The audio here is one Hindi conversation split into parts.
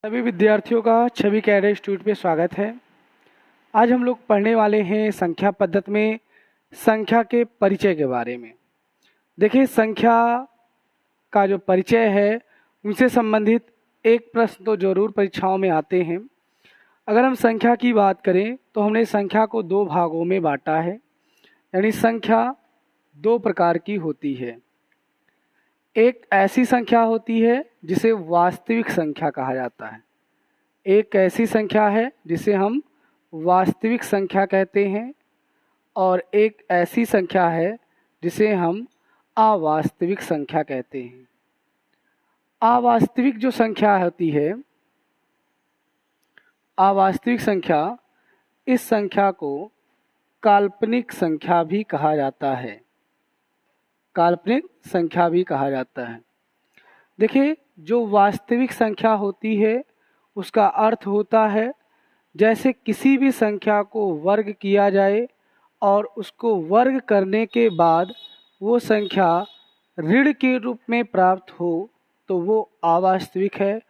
सभी विद्यार्थियों का छवि कैडर इंस्टीट्यूट में स्वागत है। आज हम लोग पढ़ने वाले हैं संख्या पद्धति में संख्या के परिचय के बारे में। देखिए, संख्या का जो परिचय है उनसे संबंधित एक प्रश्न तो जरूर परीक्षाओं में आते हैं। अगर हम संख्या की बात करें तो हमने संख्या को दो भागों में बांटा है, यानी संख्या दो प्रकार की होती है। एक ऐसी संख्या होती है जिसे वास्तविक संख्या कहा जाता है। एक ऐसी संख्या है जिसे हम वास्तविक संख्या कहते हैं, और एक ऐसी संख्या है जिसे हम अवास्तविक संख्या कहते हैं। अवास्तविक जो संख्या होती है, अवास्तविक संख्या, इस संख्या को काल्पनिक संख्या भी कहा जाता है। काल्पनिक संख्या भी कहा जाता है। देखिए, जो वास्तविक संख्या होती है उसका अर्थ होता है जैसे किसी भी संख्या को वर्ग किया जाए और उसको वर्ग करने के बाद वो संख्या ऋण के रूप में प्राप्त हो तो वो अवास्तविक है।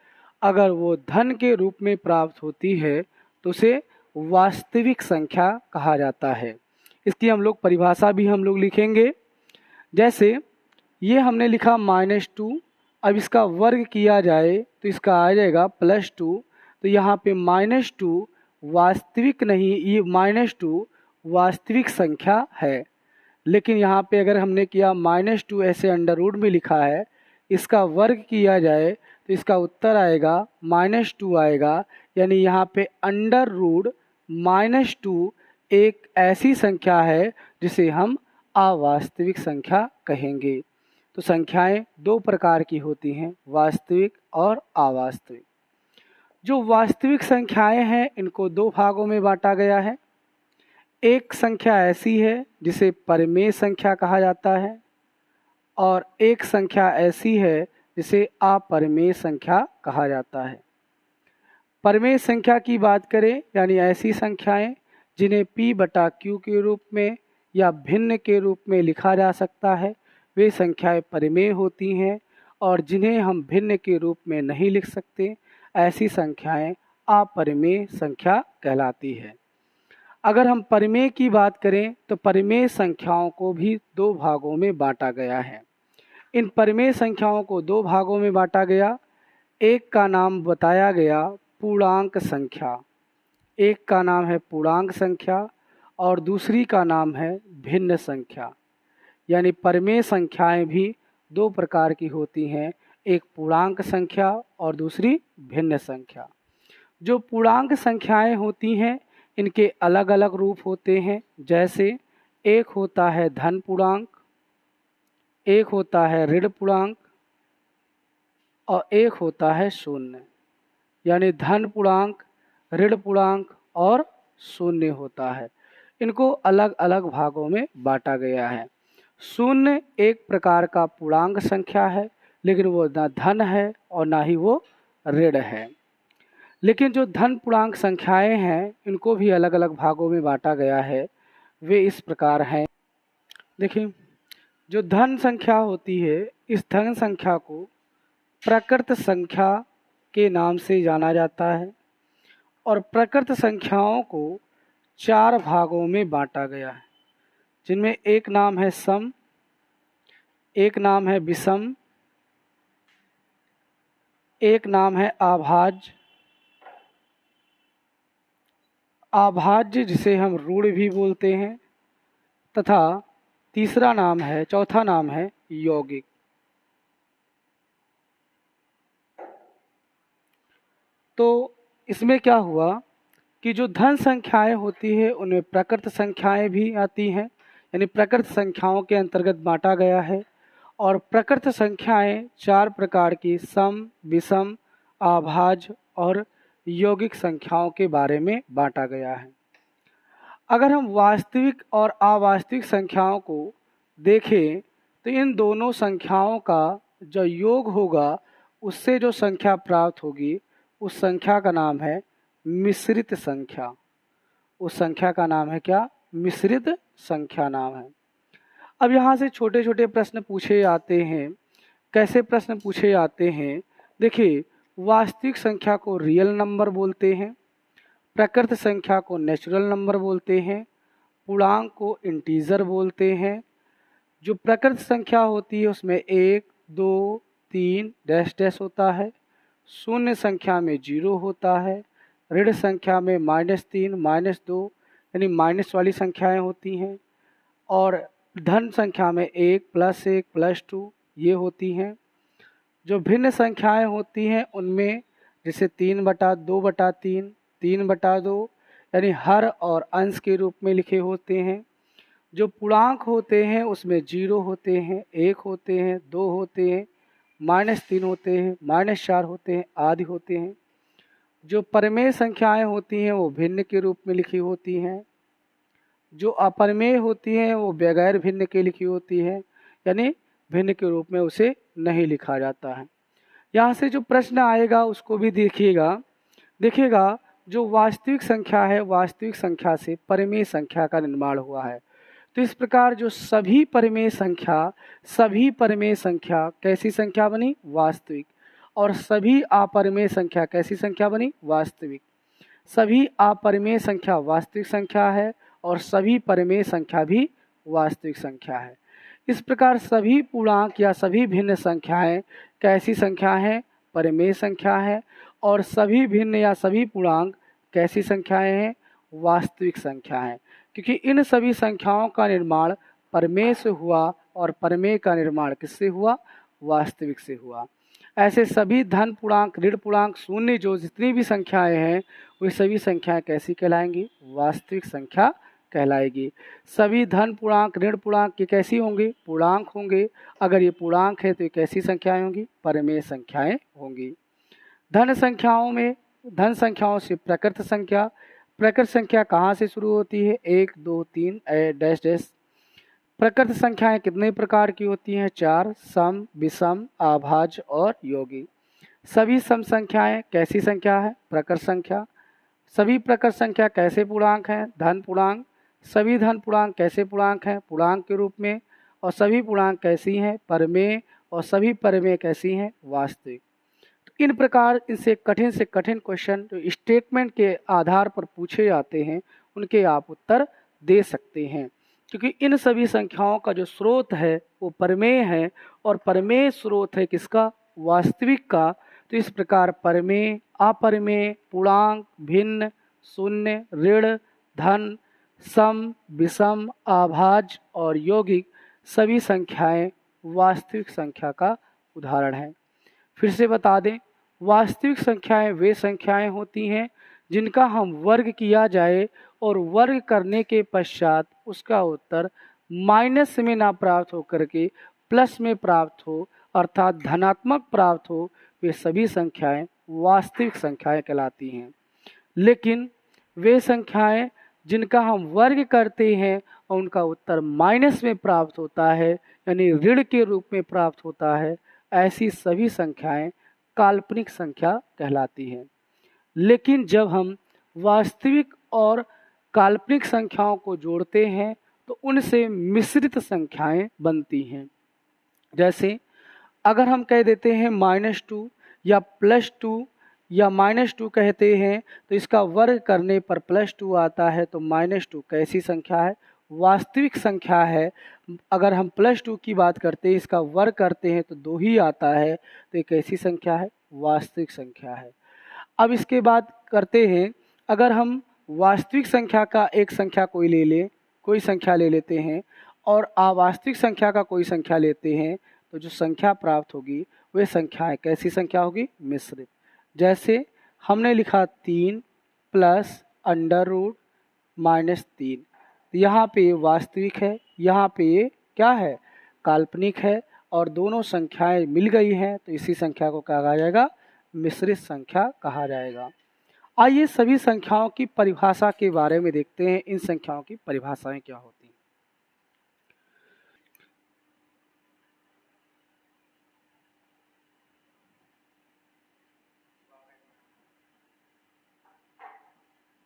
अगर वो धन के रूप में प्राप्त होती है तो उसे वास्तविक संख्या कहा जाता है। इसकी हम लोग परिभाषा भी हम लोग लिखेंगे। जैसे ये हमने लिखा -2, अब इसका वर्ग किया जाए तो इसका आ जाएगा +2। तो यहाँ पे -2 वास्तविक नहीं, ये -2 वास्तविक संख्या है। लेकिन यहाँ पे अगर हमने किया -2 ऐसे अंडर रूट में लिखा है, इसका वर्ग किया जाए तो इसका उत्तर आएगा -2 आएगा। यानी यहाँ पे अंडर रूट -2 एक ऐसी संख्या है जिसे हम अवास्तविक संख्या कहेंगे। तो संख्याएं दो प्रकार की होती हैं, वास्तविक और अवास्तविक। जो वास्तविक संख्याएं हैं इनको दो भागों में बांटा गया है। एक संख्या ऐसी है जिसे परिमेय संख्या कहा जाता है, और एक संख्या ऐसी है जिसे अपरिमेय संख्या कहा जाता है। परिमेय संख्या की बात करें, यानी ऐसी संख्याएं जिन्हें p/q के रूप में या भिन्न के रूप में लिखा जा सकता है, वे संख्याएं परिमेय होती हैं। और जिन्हें हम भिन्न के रूप में नहीं लिख सकते, ऐसी संख्याएं अपरिमेय संख्या कहलाती है। अगर हम परिमेय की बात करें तो परिमेय संख्याओं को भी दो भागों में बांटा गया है। इन परिमेय संख्याओं को दो भागों में बांटा गया। एक का नाम बताया गया पूर्णांक संख्या, एक का नाम है पूर्णांक संख्या और दूसरी का नाम है भिन्न संख्या। यानी परिमेय संख्याएं भी दो प्रकार की होती हैं, एक पूर्णांक संख्या और दूसरी भिन्न संख्या। जो पूर्णांक संख्याएं होती हैं इनके अलग अलग रूप होते हैं। जैसे एक होता है धन पूर्णांक, एक होता है ऋण पूर्णांक और एक होता है शून्य। यानी धन पूर्णांक, ऋण पूर्णांक और शून्य होता है। इनको अलग अलग भागों में बांटा गया है। शून्य एक प्रकार का पूर्णांक संख्या है, लेकिन वो ना धन है और ना ही वो ऋण है। लेकिन जो धन पूर्णांक संख्याएं हैं इनको भी अलग अलग भागों में बांटा गया है। वे इस प्रकार हैं। देखिए, जो धन संख्या होती है, इस धन संख्या को प्रकृत संख्या के नाम से जाना जाता है, और प्रकृत संख्याओं को चार भागों में बांटा गया है, जिनमें एक नाम है सम, एक नाम है विषम, एक नाम है अभाज्य, अभाज्य जिसे हम ऋण भी बोलते हैं, तथा तीसरा नाम है, चौथा नाम है यौगिक। तो इसमें क्या हुआ कि जो धन संख्याएं होती है उनमें प्रकृत संख्याएं भी आती हैं, यानी प्रकृत संख्याओं के अंतर्गत बांटा गया है। और प्रकृत संख्याएं चार प्रकार की सम, विषम, अभाज्य और यौगिक संख्याओं के बारे में बांटा गया है। अगर हम वास्तविक और अवास्तविक संख्याओं को देखें तो इन दोनों संख्याओं का जो योग होगा उससे जो संख्या प्राप्त होगी उस संख्या का नाम है मिश्रित संख्या। उस संख्या का नाम है क्या? मिश्रित संख्या नाम है। अब यहाँ से छोटे छोटे प्रश्न पूछे जाते हैं। कैसे प्रश्न पूछे जाते हैं? देखिए, वास्तविक संख्या को रियल नंबर बोलते हैं, प्रकृत संख्या को नेचुरल नंबर बोलते हैं, पूर्णांक को इंटीजर बोलते हैं। जो प्रकृत संख्या होती है उसमें 1, 2, 3 डैश डैश होता है, शून्य संख्या में 0 होता है, ऋण संख्या में -3, -2 यानी माइनस वाली संख्याएं होती हैं, और धन संख्या में 1, +1, +2 ये होती हैं। जो भिन्न संख्याएं होती हैं उनमें जैसे 3/2/3, 3/2 यानी हर और अंश के रूप में लिखे होते हैं। जो पूर्णांक होते हैं उसमें 0 होते हैं, 1 होते हैं, 2 होते हैं, -3 होते हैं, -4 होते हैं, आदि होते हैं। जो परमेय संख्याएं होती हैं वो भिन्न के रूप में लिखी होती हैं। जो अपरमेय होती हैं वो बगैर भिन्न के लिखी होती है, यानी भिन्न के रूप में उसे नहीं लिखा जाता है। यहाँ से जो प्रश्न आएगा उसको भी देखिएगा जो वास्तविक संख्या है, वास्तविक संख्या से परमेय संख्या का निर्माण हुआ है। तो इस प्रकार जो सभी परमेय संख्या कैसी संख्या बनी? वास्तविक। और सभी अपरमेय संख्या कैसी संख्या बनी? वास्तविक। सभी अपरमेय संख्या वास्तविक संख्या है और सभी परमेय संख्या भी वास्तविक संख्या है। इस प्रकार सभी पूर्णांक या सभी भिन्न संख्याएं कैसी संख्या हैं? परमेय संख्या है। और सभी भिन्न या सभी पूर्णांक कैसी संख्याएं हैं? वास्तविक संख्या है। क्योंकि इन सभी संख्याओं का निर्माण परमेय से हुआ और परमेय का निर्माण किससे हुआ? वास्तविक से हुआ। ऐसे सभी धन पूर्णांक, ऋण पूर्णांक, शून्य जो जितनी भी संख्याएं हैं वे सभी संख्याएं कैसी कहलाएंगी? वास्तविक संख्या कहलाएगी। सभी धन पूर्णांक, ऋण पूर्णांक ये कैसी होंगे? पूर्णांक होंगे। अगर ये पूर्णांक है तो ये कैसी संख्याएं होंगी? परमेय संख्याएं होंगी। धन संख्याओं से प्रकृत संख्या कहाँ से शुरू होती है? 1, 2, 3 डैश डैश। प्रकृत संख्याएं कितने प्रकार की होती हैं? 4, सम, विषम, अभाज्य और योगी। सभी सम संख्याएं कैसी संख्या है? प्रकृत संख्या। सभी प्रकृत संख्या कैसे पूर्णांक हैं? धन पूर्णांक। सभी धन पूर्णांक कैसे पूर्णांक हैं? पूर्णांक के रूप में। और सभी पूर्णांक कैसी हैं? परमेय। और सभी परमेय कैसी हैं? वास्तविक। तो इन प्रकार इनसे कठिन से कठिन क्वेश्चन जो स्टेटमेंट के आधार पर पूछे जाते हैं उनके आप उत्तर दे सकते हैं, क्योंकि इन सभी संख्याओं का जो स्रोत है वो परमेय है और परमेय स्रोत है किसका? वास्तविक का। तो इस प्रकार परमेय, अपरमेय, पूर्णांक, भिन्न, शून्य, ऋण, धन, सम, विषम, अभाज्य और यौगिक सभी संख्याएं वास्तविक संख्या का उदाहरण है। फिर से बता दें, वास्तविक संख्याएं वे संख्याएं होती हैं जिनका हम वर्ग किया जाए और वर्ग करने के पश्चात उसका उत्तर माइनस में ना प्राप्त हो करके प्लस में प्राप्त हो, अर्थात धनात्मक प्राप्त हो, वे सभी संख्याएं वास्तविक संख्याएं कहलाती हैं। लेकिन वे संख्याएं जिनका हम वर्ग करते हैं और उनका उत्तर माइनस में प्राप्त होता है, यानी ऋण के रूप में प्राप्त होता है, ऐसी सभी संख्याएं काल्पनिक संख्या कहलाती हैं। लेकिन जब हम वास्तविक और काल्पनिक संख्याओं को जोड़ते हैं तो उनसे मिश्रित संख्याएं बनती हैं। जैसे अगर हम कह देते हैं -2 या +2 या -2 कहते हैं तो इसका वर्ग करने पर +2 आता है, तो -2 कैसी संख्या है? वास्तविक संख्या है। अगर हम +2 की बात करते हैं, इसका वर्ग करते हैं तो 2 ही आता है, तो ये कैसी संख्या है? वास्तविक संख्या है। अब इसके बाद करते हैं, अगर हम वास्तविक संख्या का एक संख्या कोई संख्या ले लेते हैं और अवास्तविक संख्या का कोई संख्या लेते हैं, तो जो संख्या प्राप्त होगी वह संख्याएं कैसी संख्या होगी? मिश्रित। जैसे हमने लिखा 3 + √-3, यहाँ पे ये वास्तविक है, यहाँ पे ये क्या है? काल्पनिक है, और दोनों संख्याएं मिल गई हैं तो इसी संख्या को क्या कहा जाएगा? मिश्रित संख्या कहा जाएगा। आइए सभी संख्याओं की परिभाषा के बारे में देखते हैं, इन संख्याओं की परिभाषाएं क्या होती हैं।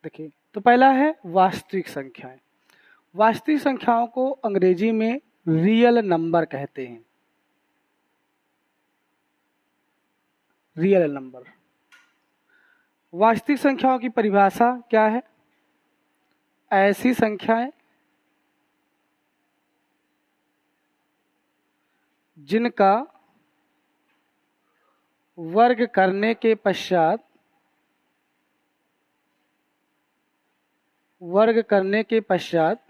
देखिए, तो पहला है वास्तविक संख्याएं। वास्तविक संख्याओं को अंग्रेजी में रियल नंबर कहते हैं। Real number. वास्तविक संख्याओं की परिभाषा क्या है? ऐसी संख्याएं जिनका वर्ग करने के पश्चात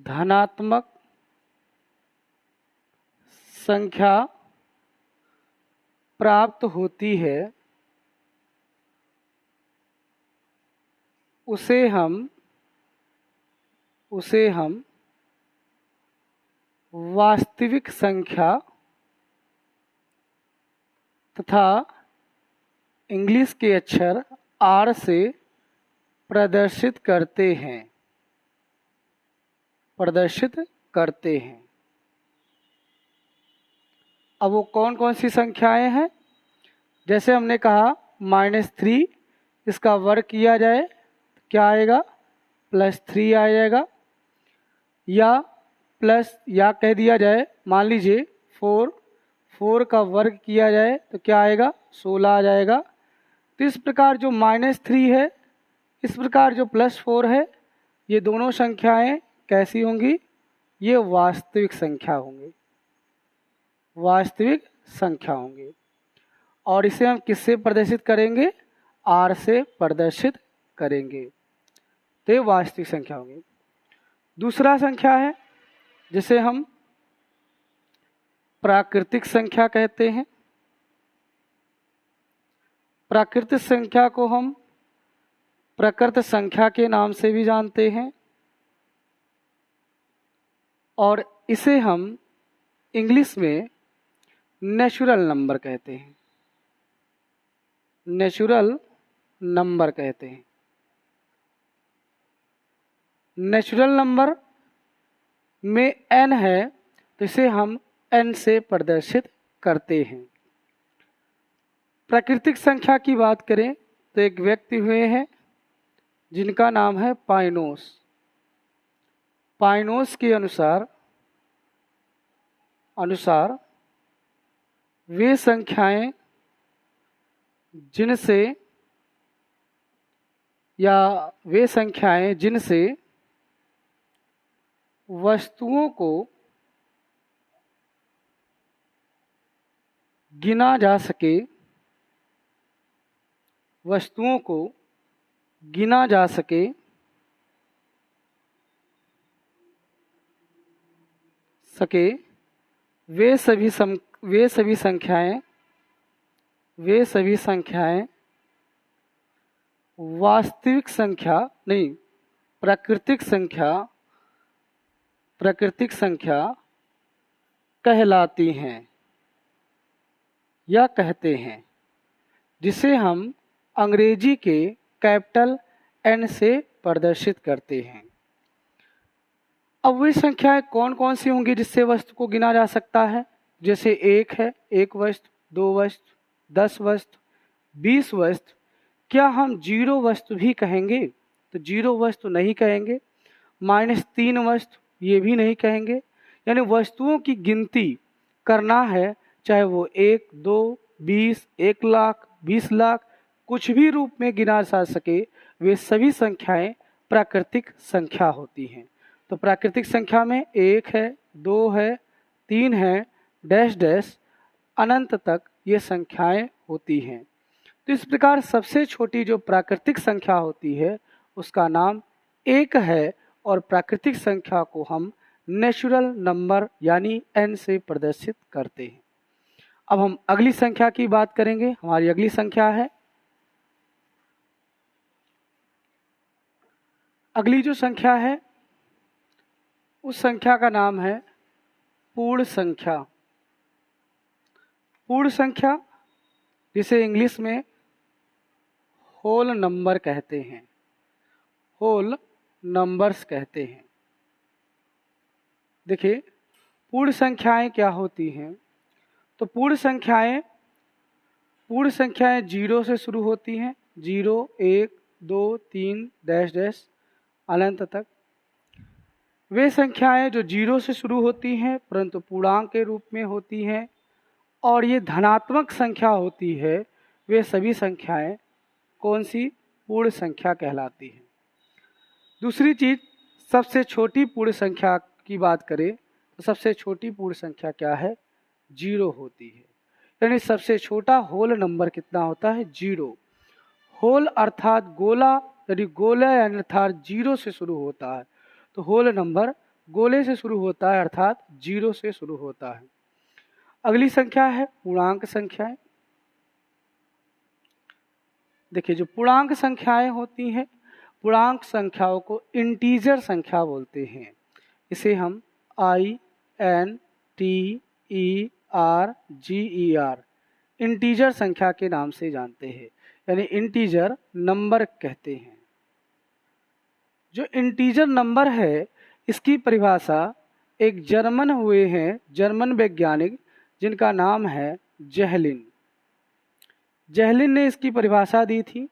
धनात्मक संख्या प्राप्त होती है, उसे हम वास्तविक संख्या तथा इंग्लिश के अक्षर R से प्रदर्शित करते हैं। अब वो कौन कौन सी संख्याएं हैं? जैसे हमने कहा -3, इसका वर्ग किया जाए तो क्या आएगा? +3 आ जाएगा। या कह दिया जाए, मान लीजिए 4 का वर्ग किया जाए तो क्या आएगा? 16 आ जाएगा। तो इस प्रकार जो -3 है, इस प्रकार जो +4 है, ये दोनों संख्याएं कैसी होंगी? ये वास्तविक संख्या होंगी। और इसे हम किससे प्रदर्शित करेंगे? R से प्रदर्शित करेंगे। तो ये वास्तविक संख्या होंगी। दूसरा संख्या है जिसे हम प्राकृतिक संख्या कहते हैं। प्राकृतिक संख्या को हम प्रकृत संख्या के नाम से भी जानते हैं, और इसे हम इंग्लिश में नेचुरल नंबर कहते हैं। नेचुरल नंबर में n है तो इसे हम n से प्रदर्शित करते हैं। प्राकृतिक संख्या की बात करें तो एक व्यक्ति हुए हैं जिनका नाम है पाइनोस। पाइनोस के अनुसार वे संख्याएं जिनसे वस्तुओं को गिना जा सके, वे सभी संख्याएं वास्तविक संख्या नहीं, प्राकृतिक संख्या कहलाती हैं या कहते हैं, जिसे हम अंग्रेजी के कैपिटल N से प्रदर्शित करते हैं। अब वे संख्याएं कौन कौन सी होंगी जिससे वस्तु को गिना जा सकता है? जैसे 1 है, 1 वस्तु, 2 वस्तु, 10 वस्तु, 20 वस्तु। क्या हम 0 वस्तु भी कहेंगे? तो 0 वस्तु नहीं कहेंगे। -3 वस्तु, ये भी नहीं कहेंगे। यानी वस्तुओं की गिनती करना है, चाहे वो 1, 2, 20, 1 लाख, 20 लाख, कुछ भी रूप में गिना जा सके, वे सभी संख्याएं प्राकृतिक संख्या होती हैं। तो प्राकृतिक संख्या में 1 है, 2 है, 3 है, डैश डैश अनंत तक ये संख्याएं होती हैं। तो इस प्रकार सबसे छोटी जो प्राकृतिक संख्या होती है उसका नाम 1 है, और प्राकृतिक संख्या को हम नेचुरल नंबर यानी n से प्रदर्शित करते हैं। अब हम अगली संख्या की बात करेंगे। हमारी अगली संख्या है, अगली जो संख्या है उस संख्या का नाम है पूर्ण संख्या। पूर्ण संख्या जिसे इंग्लिश में होल नंबर कहते हैं, होल नंबर्स कहते हैं। देखिए पूर्ण संख्याएं क्या होती हैं? तो पूर्ण संख्याएं 0 से शुरू होती हैं, 0, 1, 2, 3 डैश डैश अनंत तक। वे संख्याएं जो 0 से शुरू होती हैं परंतु पूर्णांक के रूप में होती हैं, और ये धनात्मक संख्या होती है, वे सभी संख्याएं कौन सी पूर्ण संख्या कहलाती हैं। दूसरी चीज, सबसे छोटी पूर्ण संख्या की बात करें तो सबसे छोटी पूर्ण संख्या क्या है? 0 होती है। यानी सबसे छोटा होल नंबर कितना होता है? 0। होल अर्थात गोला, यदि गोला यानी अर्थात 0 से शुरू होता है तो होल नंबर गोले से शुरू होता है अर्थात 0 से शुरू होता है। अगली संख्या है पूर्णांक संख्याएं। देखिए, जो पूर्णांक संख्याएं होती हैं, पूर्णांक संख्याओं को इंटीजर संख्या बोलते हैं। इसे हम INTER इंटीजर संख्या के नाम से जानते हैं, यानी इंटीजर नंबर कहते हैं। जो इंटीजर नंबर है इसकी परिभाषा एक जर्मन हुए हैं, जर्मन वैज्ञानिक जिनका नाम है जेहलिन। जेहलिन ने इसकी परिभाषा दी थी।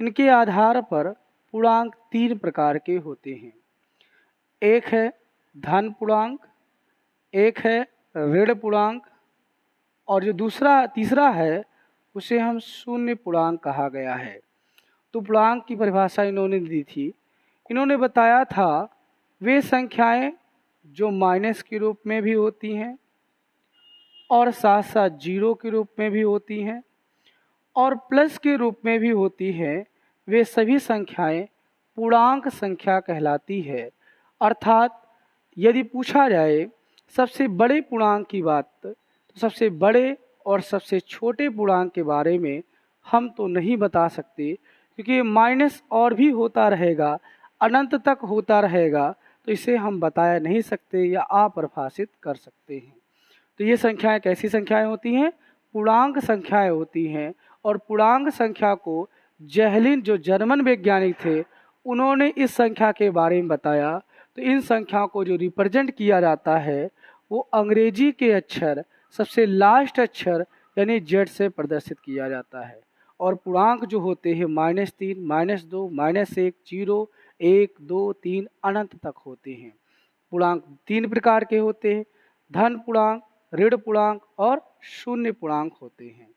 इनके आधार पर पूर्णांक 3 प्रकार के होते हैं। एक है धन पूर्णांक, एक है ऋण पूर्णांक, और जो तीसरा है उसे हम शून्य पूर्णांक कहा गया है। तो पूर्णांक की परिभाषा इन्होंने दी थी। इन्होंने बताया था वे संख्याएं जो माइनस के रूप में भी होती हैं और साथ साथ जीरो के रूप में भी होती हैं और प्लस के रूप में भी होती है, वे सभी संख्याएं पूर्णांक संख्या कहलाती है। अर्थात यदि पूछा जाए सबसे बड़े पूर्णांक की बात, तो सबसे बड़े और सबसे छोटे पूर्णांक के बारे में हम तो नहीं बता सकते, क्योंकि माइनस और भी होता रहेगा, अनंत तक होता रहेगा, तो इसे हम बताया नहीं सकते या अपरिभाषित कर सकते हैं। तो ये संख्याएं कैसी संख्याएं होती हैं? पूर्णांक संख्याएं होती हैं। और पूर्णांक संख्या को जेहलिन जो जर्मन वैज्ञानिक थे उन्होंने इस संख्या के बारे में बताया। तो इन संख्याओं को जो रिप्रेजेंट किया जाता है वो अंग्रेजी के अक्षर सबसे लास्ट अक्षर यानी जेड से प्रदर्शित किया जाता है। और पूर्णांक जो होते हैं -3, -2, -1, 0, 1, 2, 3 अनंत तक होते हैं। पूर्णांक 3 प्रकार के होते हैं, धन पूर्णांक, ऋण पूर्णांक और शून्य पूर्णांक होते हैं।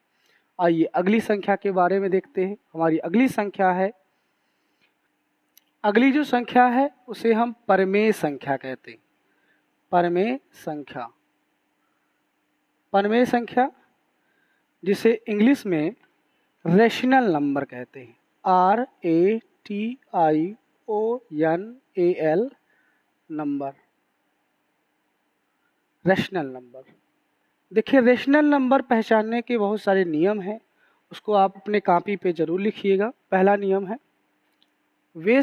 आइए अगली संख्या के बारे में देखते हैं। हमारी अगली संख्या है, अगली जो संख्या है उसे हम परमेय संख्या कहते हैं। परमेय संख्या, परमेय संख्या जिसे इंग्लिश में रेशनल नंबर कहते हैं। RATIONAL number, rational number. देखिए, रेशनल नंबर पहचानने के बहुत सारे नियम हैं, उसको आप अपने कॉपी पे जरूर लिखिएगा। पहला नियम है, वे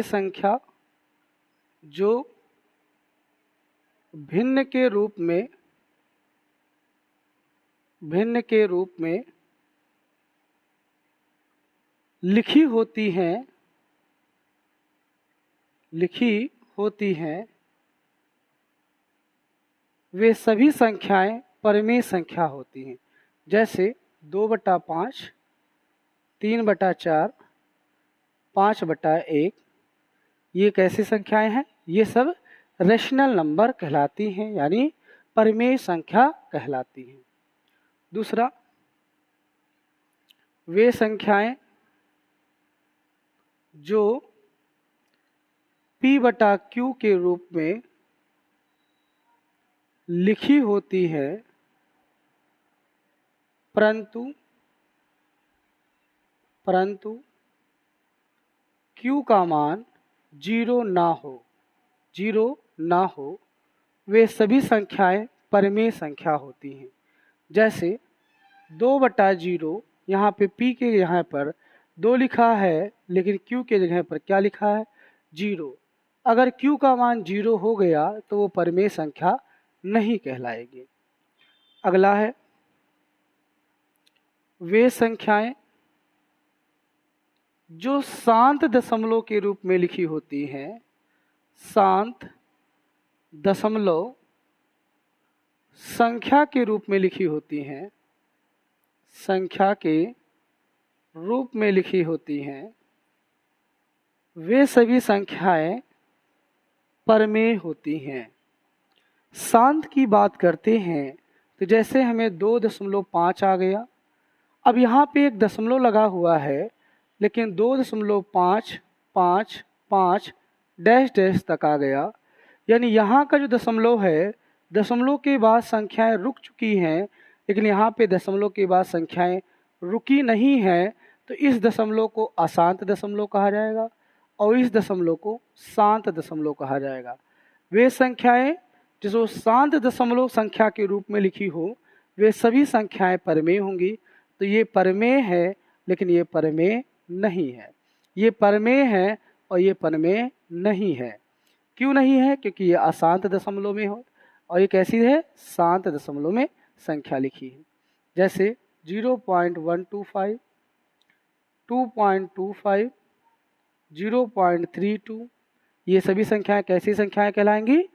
संख्या जो भिन्न के रूप में लिखी होती हैं वे सभी संख्याएं परमेय संख्या होती हैं। जैसे 2/5, 3/4, 5/1, ये कैसी संख्याएं हैं? ये सब रेशनल नंबर कहलाती हैं, यानी परमेय संख्या कहलाती हैं। दूसरा, वे संख्याएं जो P/Q के रूप में लिखी होती है परंतु Q का मान 0 ना हो, वे सभी संख्याएं परमेय संख्या होती हैं। जैसे 2/0, यहाँ पे P के यहाँ पर 2 लिखा है, लेकिन Q के जगह पर क्या लिखा है? 0। अगर Q का मान 0 हो गया तो वो परमेय संख्या नहीं कहलाएगी। अगला है, वे संख्याएं जो शांत दशमलव के रूप में लिखी होती हैं। शांत दशमलव संख्या के रूप में लिखी होती हैं, संख्या के रूप में लिखी होती हैं, वे सभी संख्याएं परमेय होती हैं। शांत की बात करते हैं तो जैसे हमें 2.5 आ गया। अब यहाँ पे एक दशमलव लगा हुआ है, लेकिन 2.555 डैश डैश तक आ गया, यानी यहाँ का जो दशमलव है, दशमलव के बाद संख्याएं रुक चुकी हैं, लेकिन यहाँ पे दशमलव के बाद संख्याएं रुकी नहीं हैं, तो इस दशमलव को अशांत दशमलव कहा जाएगा और इस दशमलव को शांत दशमलव कहा जाएगा। वे संख्याएं जिसको शांत दशमलव संख्या के रूप में लिखी हो, वे सभी संख्याएं परमेय होंगी। तो ये परमेय है, लेकिन ये परमेय नहीं है। ये परमेय है और ये परमेय नहीं है। क्यों नहीं है? क्योंकि ये अशांत दशमलव में हो और ये कैसी है? शांत दशमलव में संख्या लिखी है। जैसे 0.125, 2.25, 0.32, ये सभी संख्याएं कैसी संख्याएं कहलाएंगी?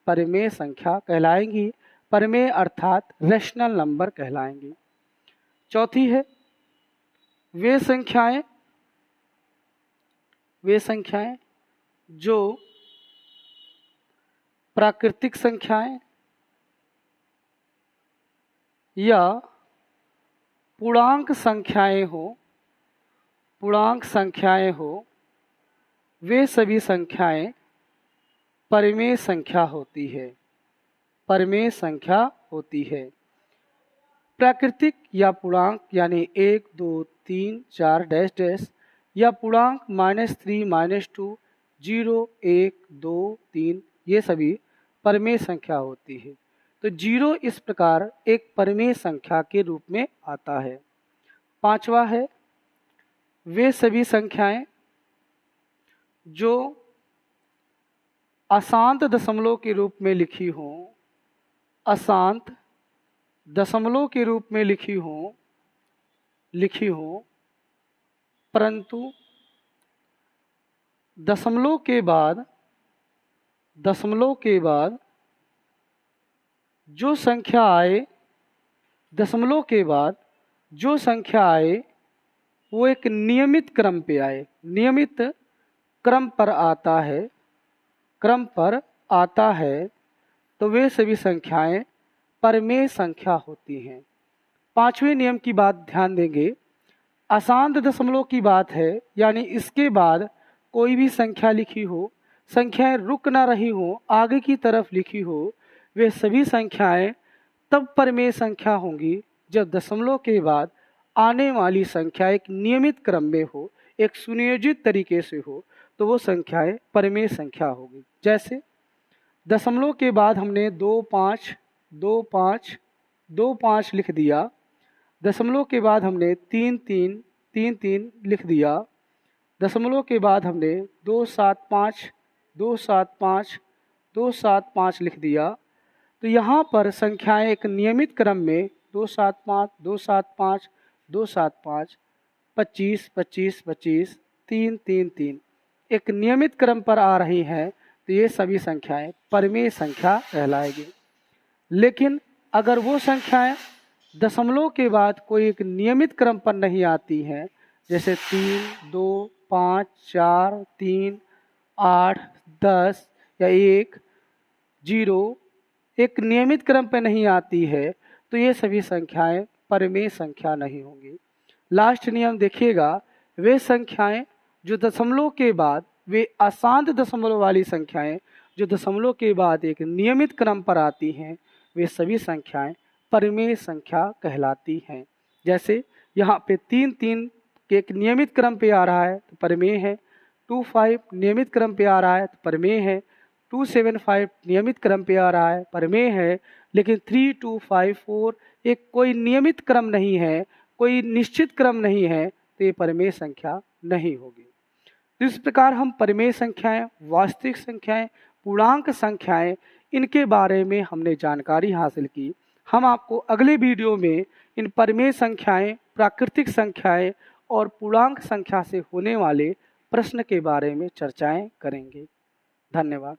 परमेय संख्या कहलाएंगी। परमेय अर्थात रैशनल नंबर कहलाएंगी। चौथी है वे संख्याएं जो प्राकृतिक संख्याएं या पूर्णांक संख्याएं हो, वे सभी संख्याएं परमेय संख्या होती है। परमेय संख्या होती है। प्राकृतिक या पूर्णांक यानी 1, 2, 3, 4 डैश डैश या पूर्णांक -3, -2, 0, 1, 2, 3, ये सभी परमेय संख्या होती है। तो 0 इस प्रकार एक परमेय संख्या के रूप में आता है। पांचवा है वे सभी संख्याएं जो अशांत दशमलव के रूप में लिखी हों, अशांत दशमलव के रूप में लिखी हों, परंतु दशमलव के बाद जो संख्या आए, दशमलव के बाद जो संख्या आए वो एक नियमित क्रम पे आए, नियमित क्रम पर आता है, तो वे सभी संख्याएं परमेय संख्या होती हैं। पांचवें नियम की बात ध्यान देंगे। अशांत दशमलव की बात है, यानी इसके बाद कोई भी संख्या लिखी हो, संख्याएं रुक ना रही हो, आगे की तरफ लिखी हो, वे सभी संख्याएं तब परमेय संख्या होंगी जब दशमलव के बाद आने वाली संख्या एक नियमित क्रम में हो, एक सुनियोजित तरीके से हो, तो वो संख्याएं परमेय संख्या होगी। जैसे दशमलव के बाद हमने 2, 5, 2, 5, 2, 5 लिख दिया। दशमलव के बाद हमने 3, 3, 3, 3 लिख दिया। दशमलव के बाद हमने 2, 7, 5, 2, 7, 5, 2, 7, 5 लिख दिया। तो यहाँ पर संख्याएं एक नियमित क्रम में 2, 7, 5, 2, 7, 5, 2, 7, 5, 25, 25, 25, 3, 3, 3 एक नियमित क्रम पर आ रही हैं, तो ये सभी संख्याएं परमेय संख्या कहलाएगी। लेकिन अगर वो संख्याएं दशमलव के बाद कोई एक नियमित क्रम पर नहीं आती हैं, जैसे 3, 2, 5, 4, 3, 8, 10 या 1, 0 एक नियमित क्रम पर नहीं आती है, तो ये सभी संख्याएं परमेय संख्या नहीं होंगी। लास्ट नियम देखिएगा, वे संख्याएं जो दशमलव के बाद, वे अशांत दशमलव वाली संख्याएं जो दशमलव के बाद एक नियमित क्रम पर आती हैं, वे सभी संख्याएं परमेय संख्या कहलाती हैं। जैसे यहाँ पे 3, 3 के एक नियमित क्रम पे आ रहा है तो परमेय है। 2, 5 नियमित क्रम पे आ रहा है तो परमेय है। 2, 7, 5 नियमित क्रम पे आ रहा है, परमेय है। लेकिन 3, 2, 5, 4 एक कोई नियमित क्रम नहीं है, कोई निश्चित क्रम नहीं है, तो ये परमेय संख्या नहीं होगी। तो इस प्रकार हम परमेय संख्याएं, वास्तविक संख्याएं, पूर्णांक संख्याएं, इनके बारे में हमने जानकारी हासिल की। हम आपको अगले वीडियो में इन परमेय संख्याएं, प्राकृतिक संख्याएं और पूर्णांक संख्या से होने वाले प्रश्न के बारे में चर्चाएं करेंगे। धन्यवाद।